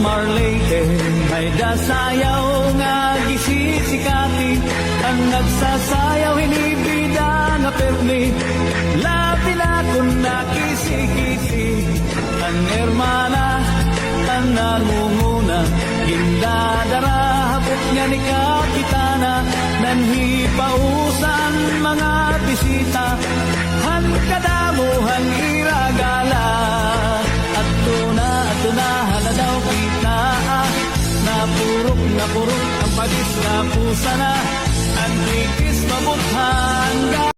Marleyte ay dasayaw nga gisisikati ang nagsasayaw hinibida nga permi lapila kung nakisi-kisi ang hermana ang nangunguna gindadara hapot nga ni kapitana nanhipausan mga bisita han kadamuhan iragala at tuna haladaw kita napurok ang pagis na pusa na ang bigis mabuthan